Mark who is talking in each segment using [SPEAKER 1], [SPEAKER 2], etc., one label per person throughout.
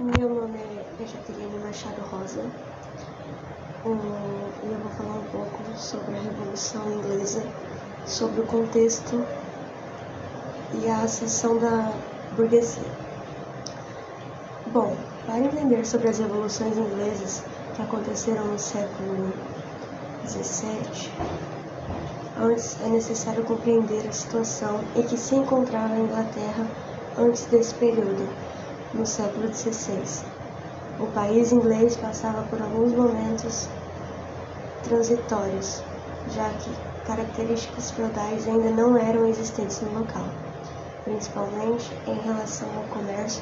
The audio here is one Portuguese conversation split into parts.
[SPEAKER 1] Meu nome é Jaqueline Machado Rosa e eu vou falar um pouco sobre a Revolução Inglesa, sobre o contexto e a ascensão da burguesia. Bom, para entender sobre as revoluções inglesas que aconteceram no século XVII, antes é necessário compreender a situação em que se encontrava a Inglaterra antes desse período, no século XVI. O país inglês passava por alguns momentos transitórios, já que características feudais ainda não eram existentes no local, principalmente em relação ao comércio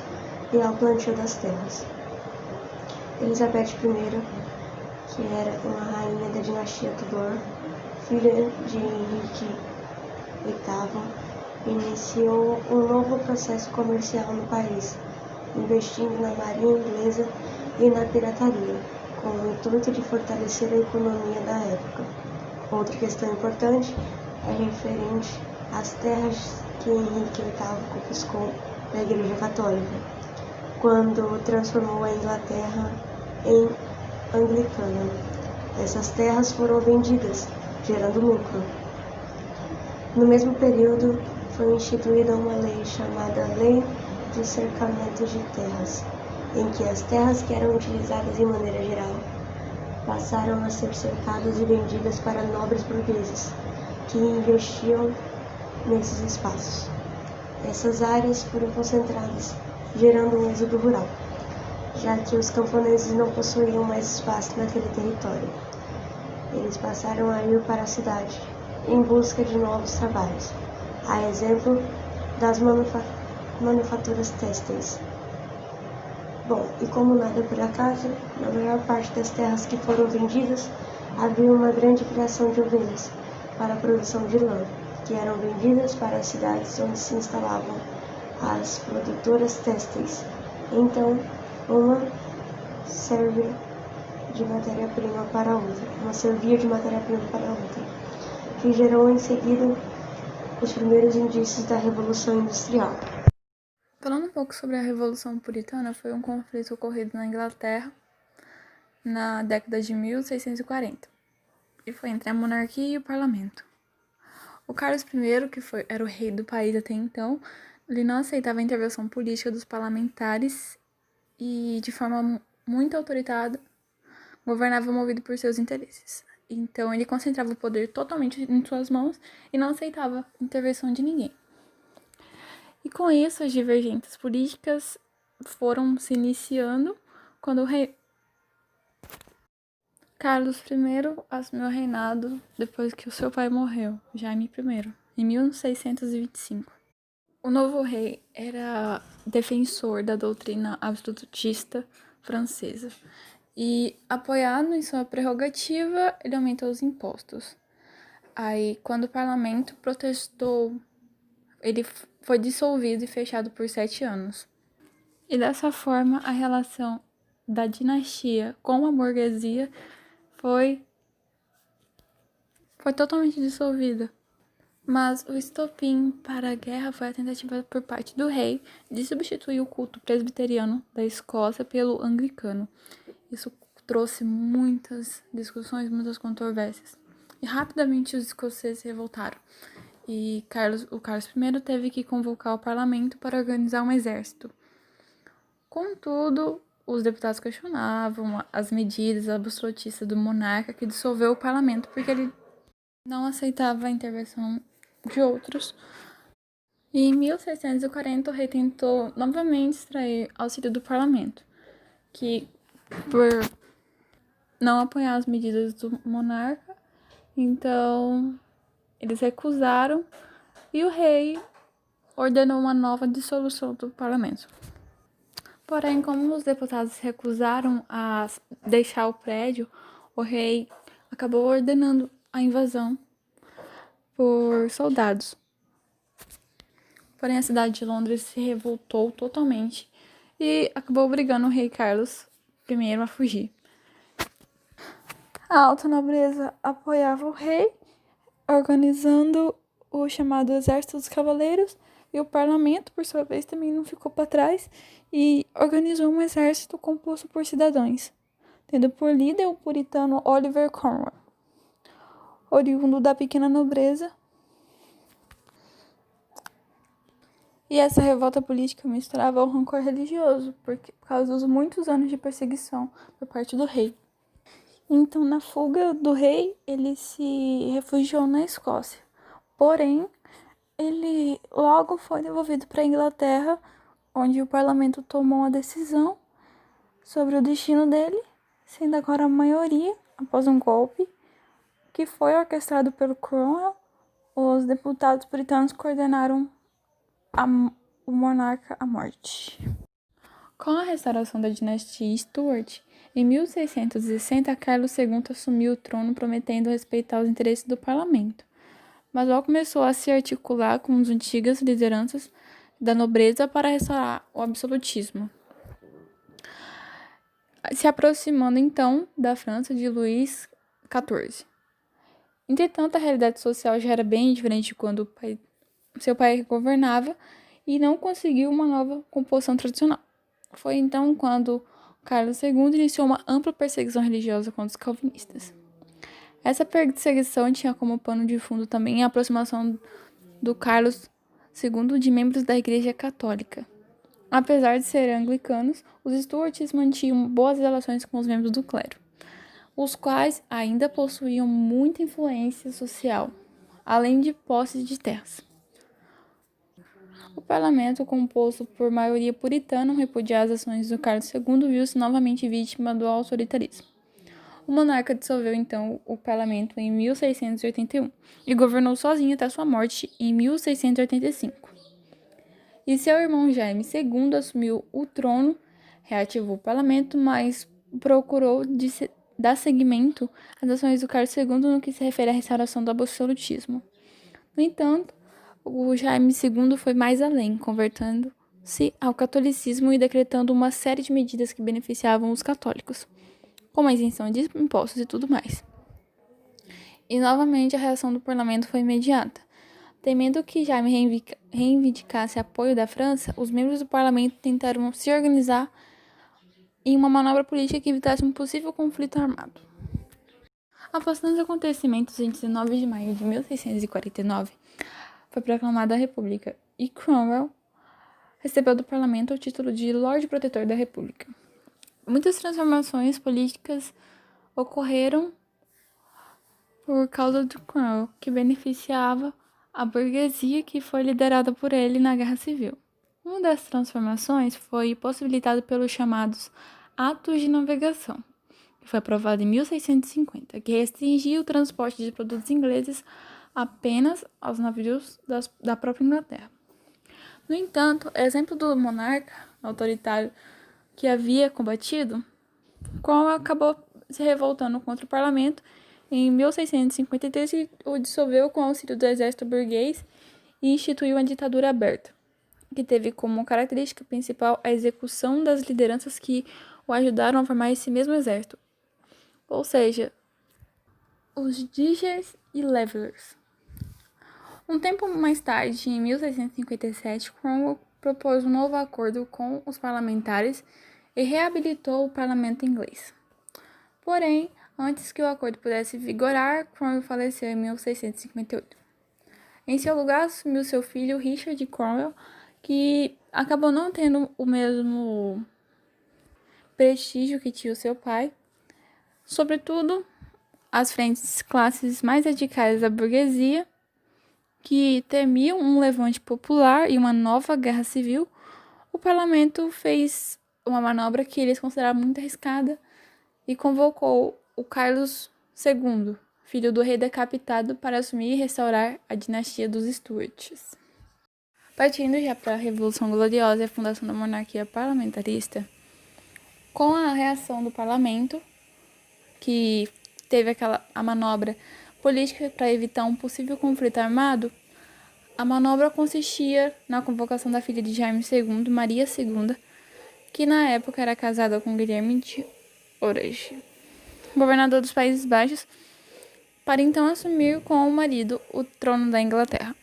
[SPEAKER 1] e ao plantio das terras. Elizabeth I, que era uma rainha da dinastia Tudor, filha de Henrique VIII, iniciou um novo processo comercial no país, investindo na marinha inglesa e na pirataria, com o intuito de fortalecer a economia da época. Outra questão importante é referente às terras que Henrique VIII confiscou da Igreja Católica, quando transformou a Inglaterra em anglicana. Essas terras foram vendidas, gerando lucro. No mesmo período, foi instituída uma lei chamada Lei de Cercamento de Terras, em que as terras que eram utilizadas de maneira geral passaram a ser cercadas e vendidas para nobres burgueses, que investiam nesses espaços. Essas áreas foram concentradas, gerando um êxodo rural, já que os camponeses não possuíam mais espaço naquele território. Eles passaram a ir para a cidade, em busca de novos trabalhos, a exemplo das manufaturas têxteis. Bom, e como nada por acaso, na maior parte das terras que foram vendidas, havia uma grande criação de ovelhas para a produção de lã, que eram vendidas para as cidades onde se instalavam as produtoras têxteis. Então, uma servia de matéria-prima para outra, que gerou em seguida os primeiros indícios da Revolução Industrial.
[SPEAKER 2] Falando um pouco sobre a Revolução Puritana, foi um conflito ocorrido na Inglaterra na década de 1640, e foi entre a monarquia e o parlamento. O Carlos I, que era o rei do país até então, ele não aceitava a intervenção política dos parlamentares e, de forma muito autoritária, governava movido por seus interesses. Então, ele concentrava o poder totalmente em suas mãos e não aceitava a intervenção de ninguém. E com isso, as divergências políticas foram se iniciando quando o rei Carlos I assumiu o reinado depois que o seu pai morreu, Jaime I, em 1625. O novo rei era defensor da doutrina absolutista francesa e, apoiado em sua prerrogativa, ele aumentou os impostos. Aí, quando o parlamento protestou, ele foi dissolvido e fechado por 7 anos. E dessa forma, a relação da dinastia com a burguesia foi totalmente dissolvida. Mas o estopim para a guerra foi a tentativa por parte do rei de substituir o culto presbiteriano da Escócia pelo anglicano. Isso trouxe muitas discussões, muitas controvérsias. E rapidamente os escoceses se revoltaram. E o Carlos I teve que convocar o parlamento para organizar um exército. Contudo, os deputados questionavam as medidas absolutistas do monarca, que dissolveu o parlamento porque ele não aceitava a intervenção de outros. E em 1640, o rei tentou novamente extrair auxílio do parlamento, que, por não apoiar as medidas do monarca, então eles recusaram e o rei ordenou uma nova dissolução do parlamento. Porém, como os deputados recusaram a deixar o prédio, o rei acabou ordenando a invasão por soldados. Porém, a cidade de Londres se revoltou totalmente e acabou obrigando o rei Carlos I a fugir. A alta nobreza apoiava o rei, organizando o chamado Exército dos Cavaleiros, E o parlamento, por sua vez, também não ficou para trás e organizou um exército composto por cidadãos, tendo por líder o puritano Oliver Cromwell, oriundo da pequena nobreza. E essa revolta política misturava o rancor religioso, por causa dos muitos anos de perseguição por parte do rei. Então, na fuga do rei, ele se refugiou na Escócia. Porém, ele logo foi devolvido para a Inglaterra, onde o parlamento tomou uma decisão sobre o destino dele, sendo agora a maioria, após um golpe, que foi orquestrado pelo Cromwell. Os deputados britanos coordenaram o monarca à morte. Com a restauração da dinastia Stuart, em 1660, Carlos II assumiu o trono prometendo respeitar os interesses do parlamento, mas logo começou a se articular com as antigas lideranças da nobreza para restaurar o absolutismo, se aproximando então da França de Luís XIV. Entretanto, a realidade social já era bem diferente quando seu pai governava e não conseguiu uma nova composição tradicional. Foi então quando Carlos II iniciou uma ampla perseguição religiosa contra os calvinistas. Essa perseguição tinha como pano de fundo também a aproximação do Carlos II de membros da Igreja Católica. Apesar de serem anglicanos, os Stuarts mantinham boas relações com os membros do clero, os quais ainda possuíam muita influência social, além de posses de terras. O parlamento, composto por maioria puritana, repudiar as ações do Carlos II, viu-se novamente vítima do autoritarismo. O monarca dissolveu então o parlamento em 1681 e governou sozinho até sua morte em 1685. E seu irmão Jaime II assumiu o trono, reativou o parlamento, mas procurou dar seguimento às ações do Carlos II no que se refere à restauração do absolutismo. No entanto, o Jaime II foi mais além, convertendo-se ao catolicismo e decretando uma série de medidas que beneficiavam os católicos, como a isenção de impostos e tudo mais. E novamente a reação do parlamento foi imediata. Temendo que Jaime reivindicasse apoio da França, os membros do parlamento tentaram se organizar em uma manobra política que evitasse um possível conflito armado. Após tantos acontecimentos, em 19 de maio de 1649, foi proclamada a República e Cromwell recebeu do parlamento o título de Lorde Protetor da República. Muitas transformações políticas ocorreram por causa do Cromwell, que beneficiava a burguesia que foi liderada por ele na Guerra Civil. Uma das transformações foi possibilitada pelos chamados Atos de Navegação, que foi aprovado em 1650, que restringia o transporte de produtos ingleses apenas aos navios da própria Inglaterra. No entanto, exemplo do monarca autoritário que havia combatido, Cromwell acabou se revoltando contra o parlamento em 1653 e o dissolveu com o auxílio do exército burguês e instituiu uma ditadura aberta, que teve como característica principal a execução das lideranças que o ajudaram a formar esse mesmo exército, ou seja, os Diggers e Levelers. Um tempo mais tarde, em 1657, Cromwell propôs um novo acordo com os parlamentares e reabilitou o parlamento inglês. Porém, antes que o acordo pudesse vigorar, Cromwell faleceu em 1658. Em seu lugar, assumiu seu filho Richard Cromwell, que acabou não tendo o mesmo prestígio que tinha o seu pai, sobretudo as frentes classes mais radicais da burguesia, que temiam um levante popular e uma nova guerra civil. O parlamento fez uma manobra que eles consideravam muito arriscada e convocou o Carlos II, filho do rei decapitado, para assumir e restaurar a dinastia dos Stuarts. Partindo já para a Revolução Gloriosa e a fundação da monarquia parlamentarista, com a reação do parlamento, que teve a manobra política para evitar um possível conflito armado, a manobra consistia na convocação da filha de Jaime II, Maria II, que na época era casada com Guilherme de Orange, governador dos Países Baixos, para então assumir com o marido o trono da Inglaterra.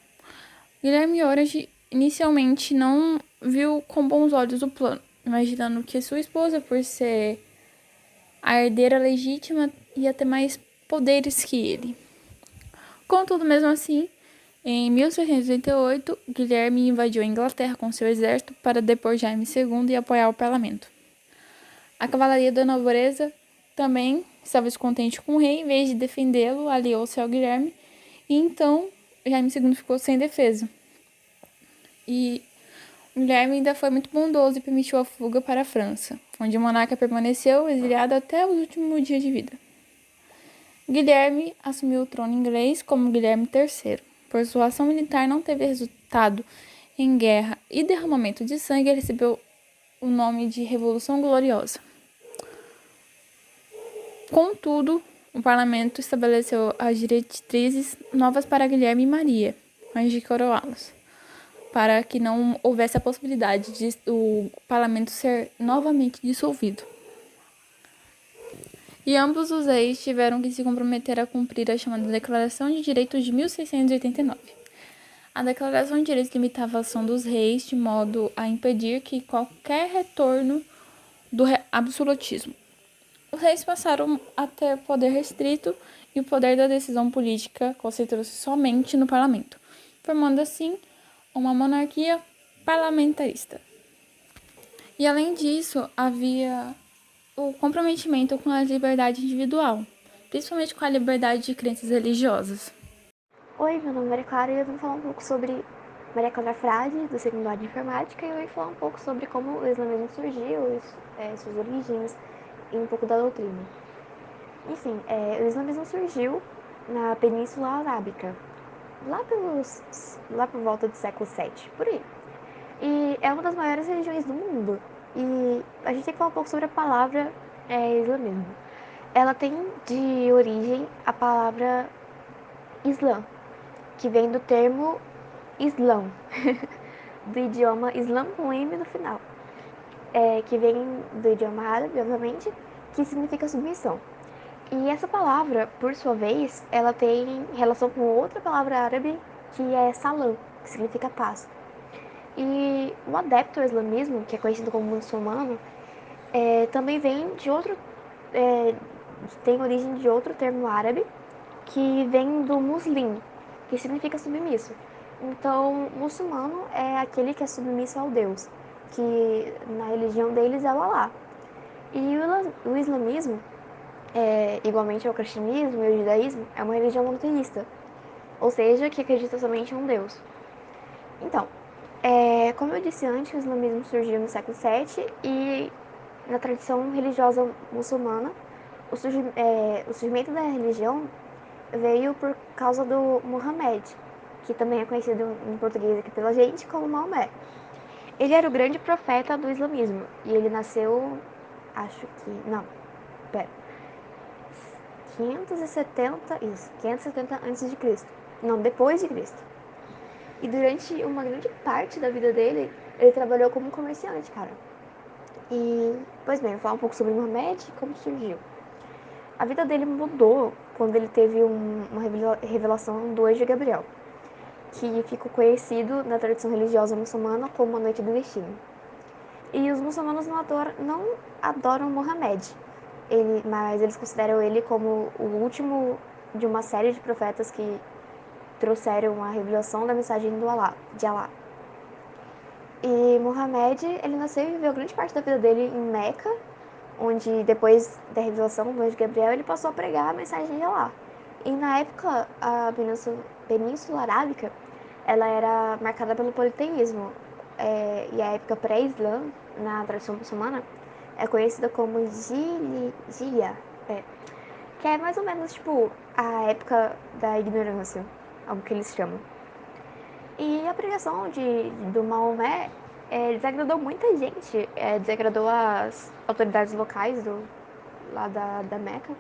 [SPEAKER 2] Guilherme de Orange inicialmente não viu com bons olhos o plano, imaginando que sua esposa, por ser a herdeira legítima, ia ter mais poderes que ele. Contudo, mesmo assim, em 1688, Guilherme invadiu a Inglaterra com seu exército para depor Jaime II e apoiar o parlamento. A cavalaria da nobreza também estava descontente com o rei, em vez de defendê-lo, aliou-se ao Guilherme, e então Jaime II ficou sem defesa. E Guilherme ainda foi muito bondoso e permitiu a fuga para a França, onde o monarca permaneceu exiliado até os últimos dias de vida. Guilherme assumiu o trono inglês como Guilherme III. Por sua ação militar não teve resultado em guerra e derramamento de sangue, ele recebeu o nome de Revolução Gloriosa. Contudo, o parlamento estabeleceu as diretrizes novas para Guilherme e Maria, antes de coroá-los, para que não houvesse a possibilidade de o parlamento ser novamente dissolvido. E ambos os reis tiveram que se comprometer a cumprir a chamada Declaração de Direitos de 1689. A Declaração de Direitos limitava a ação dos reis de modo a impedir que qualquer retorno do absolutismo. Os reis passaram a ter poder restrito e o poder da decisão política concentrou-se somente no parlamento, formando assim uma monarquia parlamentarista. E além disso, havia o comprometimento com a liberdade individual, principalmente com a liberdade de crenças religiosas.
[SPEAKER 3] Oi, meu nome é Maria Clara e eu vim falar um pouco sobre Maria Clara Frade, do segundo ano de informática, e eu vim falar um pouco sobre como o islamismo surgiu, suas origens e um pouco da doutrina. Enfim, o islamismo surgiu na Península Arábica, lá por volta do século VII, por aí. E é uma das maiores religiões do mundo. E a gente tem que falar um pouco sobre a palavra islamismo. Ela tem de origem a palavra Islã, que vem do termo Islão, do idioma Islã com M no final, que vem do idioma árabe, obviamente, que significa submissão. E essa palavra, por sua vez, ela tem relação com outra palavra árabe, que é salam, que significa paz. E o adepto ao islamismo, que é conhecido como muçulmano, também vem de outro, tem origem de outro termo árabe, que vem do muslim, que significa submisso. Então, muçulmano é aquele que é submisso ao Deus, que na religião deles é o Alá. E o islamismo, igualmente ao cristianismo e ao judaísmo, é uma religião monoteísta, ou seja, que acredita somente em um Deus. Então, como eu disse antes, o islamismo surgiu no século VII e na tradição religiosa muçulmana, o surgimento da religião veio por causa do Muhammad, que também é conhecido em português aqui pela gente como Maomé. Ele era o grande profeta do islamismo e ele nasceu, acho que, não, pera, 570 antes de Cristo. Não, depois de Cristo. E durante uma grande parte da vida dele, ele trabalhou como comerciante, cara. E, pois bem, vou falar um pouco sobre Muhammad e como surgiu. A vida dele mudou quando ele teve uma revelação do anjo Gabriel, que ficou conhecido na tradição religiosa muçulmana como a Noite do Destino. E os muçulmanos não adoram Muhammad, mas eles consideram ele como o último de uma série de profetas que trouxeram a revelação da mensagem de Alá. E Muhammad, ele nasceu e viveu grande parte da vida dele em Meca, onde depois da revelação do anjo Gabriel, ele passou a pregar a mensagem de Alá. E na época, a Península Arábica, ela era marcada pelo politeísmo. E a época pré-islã, na tradição muçulmana, é conhecida como Jília, que é mais ou menos tipo a época da ignorância, algo que eles chamam. E a pregação do Maomé desagradou muita gente, desagradou as autoridades locais lá da Meca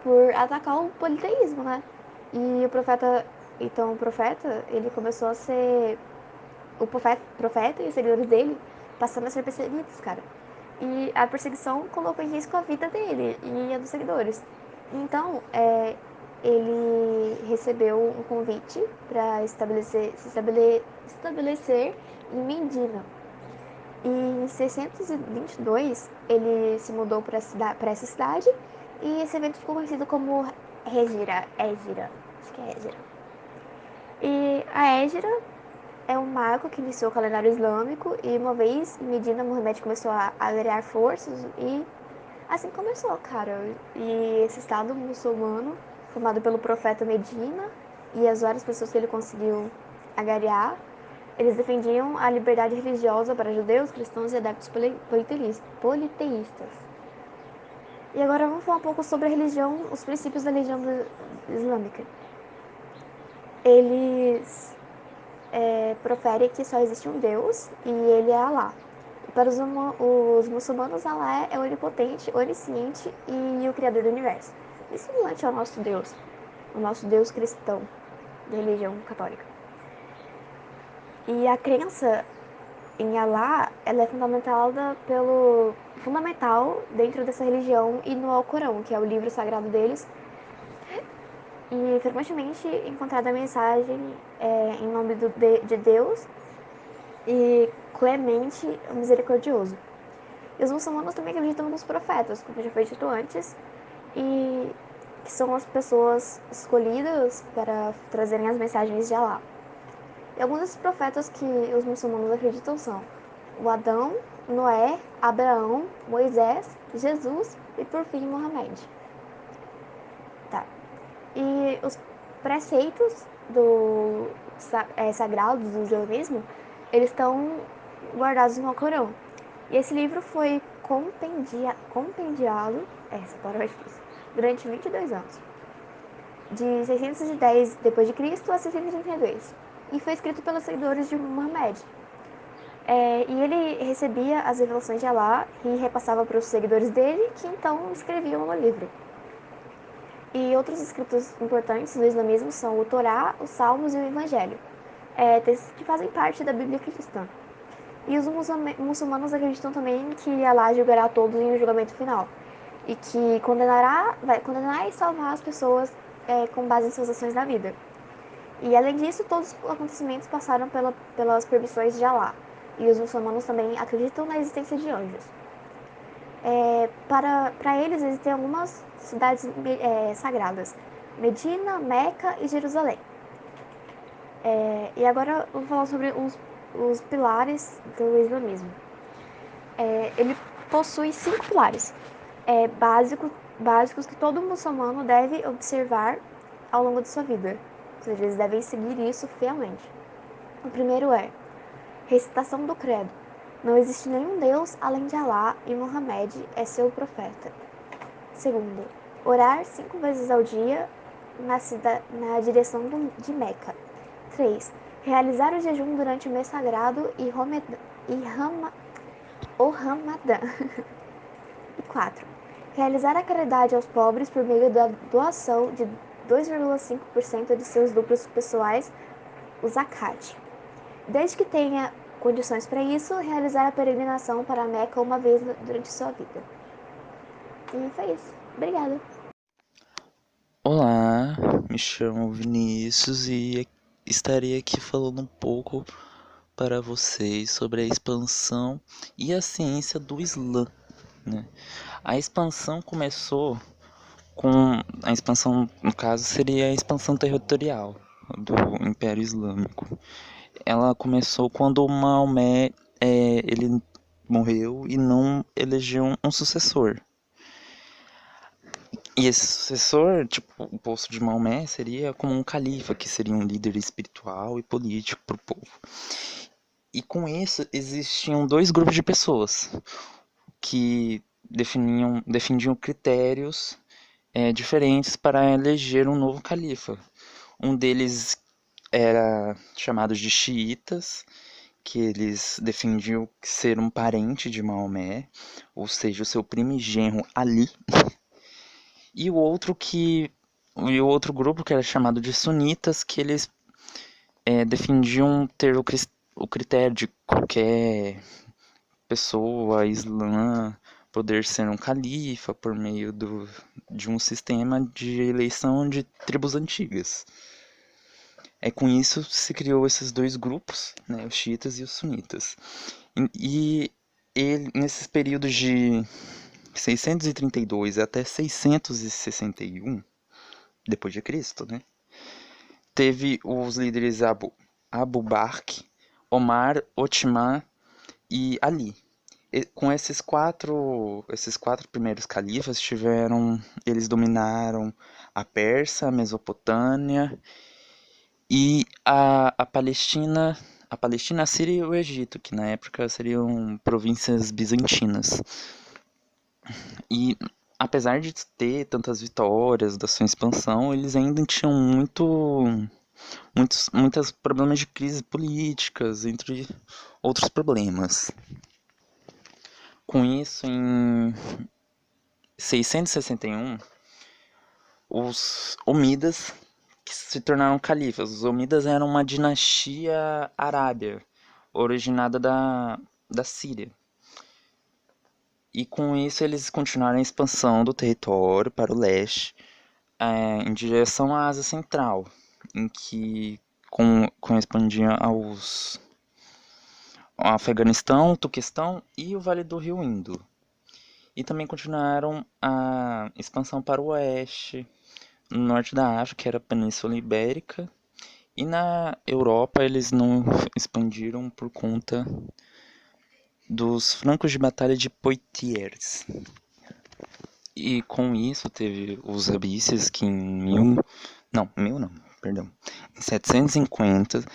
[SPEAKER 3] por atacar o politeísmo, né? E o profeta, ele começou a ser o profeta e os seguidores dele passaram a ser perseguidos, cara. E a perseguição colocou em risco a vida dele e a dos seguidores. Então, ele recebeu um convite para se estabelecer em Medina. E em 622 ele se mudou para essa cidade e esse evento ficou conhecido como Égira, acho que é Égira. E a Égira é um marco que iniciou o calendário islâmico e uma vez em Medina, Muhammad começou a agregar forças e assim começou, cara. E esse estado muçulmano, formado pelo profeta Medina e as várias pessoas que ele conseguiu agariar, eles defendiam a liberdade religiosa para judeus, cristãos e adeptos politeístas. E agora vamos falar um pouco sobre a religião, os princípios da religião islâmica. Eles proferem que só existe um Deus e ele é Alá. Para os muçulmanos, Alá é onipotente, onisciente e o criador do universo. E semelhante ao nosso Deus, o nosso Deus cristão, da religião católica. E a crença em Alá, ela é fundamental dentro dessa religião e no Alcorão, que é o livro sagrado deles. E frequentemente encontrada a mensagem em nome de Deus e clemente, misericordioso. E os muçulmanos também acreditam nos profetas, como já foi dito antes, e que são as pessoas escolhidas para trazerem as mensagens de Alá. E alguns desses profetas que os muçulmanos acreditam são o Adão, Noé, Abraão, Moisés, Jesus e por fim Muhammad. Tá. E os preceitos sagrados do islamismo, eles estão guardados no Alcorão. E esse livro foi compendiado durante 22 anos, de 610 d.C. a 632, e foi escrito pelos seguidores de Muhammad. E ele recebia as revelações de Alá e repassava para os seguidores dele, que então escreviam no livro. E outros escritos importantes do islamismo são o Torá, os Salmos e o Evangelho, que fazem parte da Bíblia cristã. E os muçulmanos acreditam também que Alá julgará todos em um julgamento final e que vai condenar e salvar as pessoas com base em suas ações na vida. E além disso, todos os acontecimentos passaram pelas permissões de Alá. E os muçulmanos também acreditam na existência de anjos. Para eles existem algumas cidades sagradas: Medina, Meca e Jerusalém. E agora eu vou falar sobre os pilares do islamismo. Ele possui 5 pilares básicos que todo muçulmano deve observar ao longo de sua vida. Ou seja, eles devem seguir isso fielmente. O primeiro é recitação do credo. Não existe nenhum Deus além de Alá e Muhammad é seu profeta. Segundo, orar 5 vezes ao dia na direção de Meca. 3. Realizar o jejum durante o mês sagrado e o Ramadã. E 4. Realizar a caridade aos pobres por meio da doação de 2,5% de seus lucros pessoais, o zakat. Desde que tenha condições para isso, realizar a peregrinação para a Meca uma vez durante sua vida. E foi isso. Obrigada.
[SPEAKER 4] Olá, me chamo Vinícius e estarei aqui falando um pouco para vocês sobre a expansão e a ciência do Islã, né? A expansão começou a expansão, no caso, seria a expansão territorial do Império Islâmico. Ela começou quando Maomé ele morreu e não elegeu um sucessor. E esse sucessor, tipo, o posto de Maomé seria como um califa, que seria um líder espiritual e político para o povo. E com isso existiam 2 grupos de pessoas que defendiam critérios diferentes para eleger um novo califa. Um deles era chamado de xiitas, que eles defendiam ser um parente de Maomé, ou seja, o seu primo-genro Ali. E o outro grupo que era chamado de sunitas, que eles defendiam ter o critério de qualquer pessoa islã poder ser um califa por meio de um sistema de eleição de tribos antigas. Com isso se criou esses dois grupos, né, os xiitas e os sunitas. E ele, nesses períodos de 632 até 661 depois de Cristo, né, teve os líderes Abu Bakr, Omar, Othman e Ali. Com esses quatro primeiros califas eles dominaram a Pérsia, a Mesopotâmia e a Palestina, a Síria e o Egito, que na época seriam províncias bizantinas. E apesar de ter tantas vitórias da sua expansão, eles ainda tinham muitos problemas de crise políticas, entre outros problemas. Com isso, em 661, os Omídadas que se tornaram califas. Os Omídadas eram uma dinastia arábia, originada da Síria. E com isso eles continuaram a expansão do território para o leste, em direção à Ásia Central, em que correspondia ao Afeganistão, Turquestão e o Vale do Rio Indo. E também continuaram a expansão para o oeste, no norte da África, que era a Península Ibérica, e na Europa eles não expandiram por conta dos francos de batalha de Poitiers. E com isso teve os abisses que em 750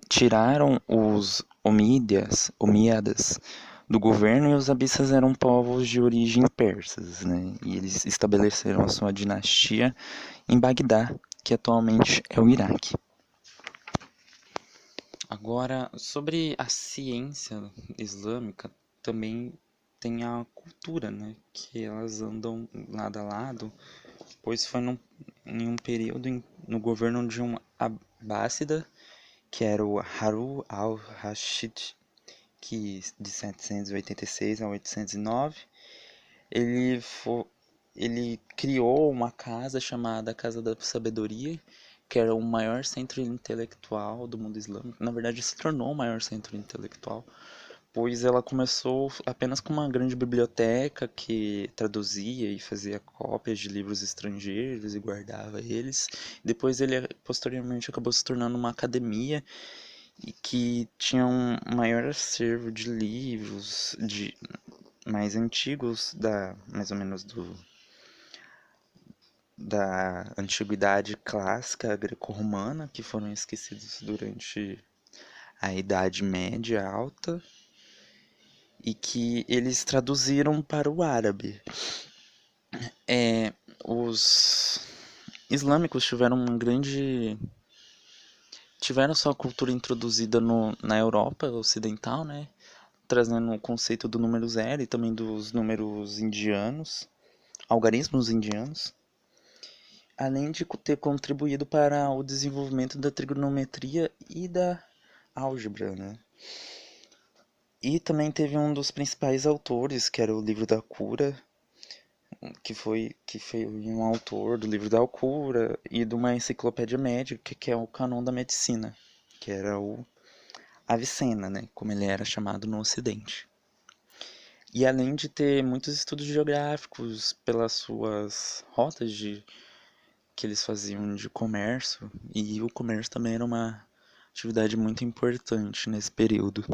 [SPEAKER 4] tiraram os omíadas do governo, e os abissas eram povos de origem persas, né? E eles estabeleceram a sua dinastia em Bagdá, que atualmente é o Iraque. Agora, sobre a ciência islâmica, também tem a cultura, né? Que elas andam lado a lado, pois foi em um período no governo de um abássida, que era o Harun al-Rashid, que de 786 a 809, ele criou uma casa chamada Casa da Sabedoria, que era o maior centro intelectual do mundo islâmico. Na verdade, se tornou o maior centro intelectual, pois ela começou apenas com uma grande biblioteca que traduzia e fazia cópias de livros estrangeiros e guardava eles. Depois ele posteriormente acabou se tornando uma academia, e que tinha um maior acervo de livros mais antigos, mais ou menos da antiguidade clássica greco-romana, que foram esquecidos durante a Idade Média Alta, e que eles traduziram para o árabe. Os islâmicos tiveram sua cultura introduzida na Europa Ocidental, né? Trazendo o conceito do número zero e também dos números indianos, algarismos indianos, além de ter contribuído para o desenvolvimento da trigonometria e da álgebra, né? E também teve um dos principais autores, que era o Livro da Cura, que foi um autor do Livro da Cura e de uma enciclopédia médica, que é o Canon da Medicina, que era o Avicena, né, como ele era chamado no Ocidente. E além de ter muitos estudos geográficos pelas suas rotas que eles faziam de comércio, e o comércio também era uma atividade muito importante nesse período.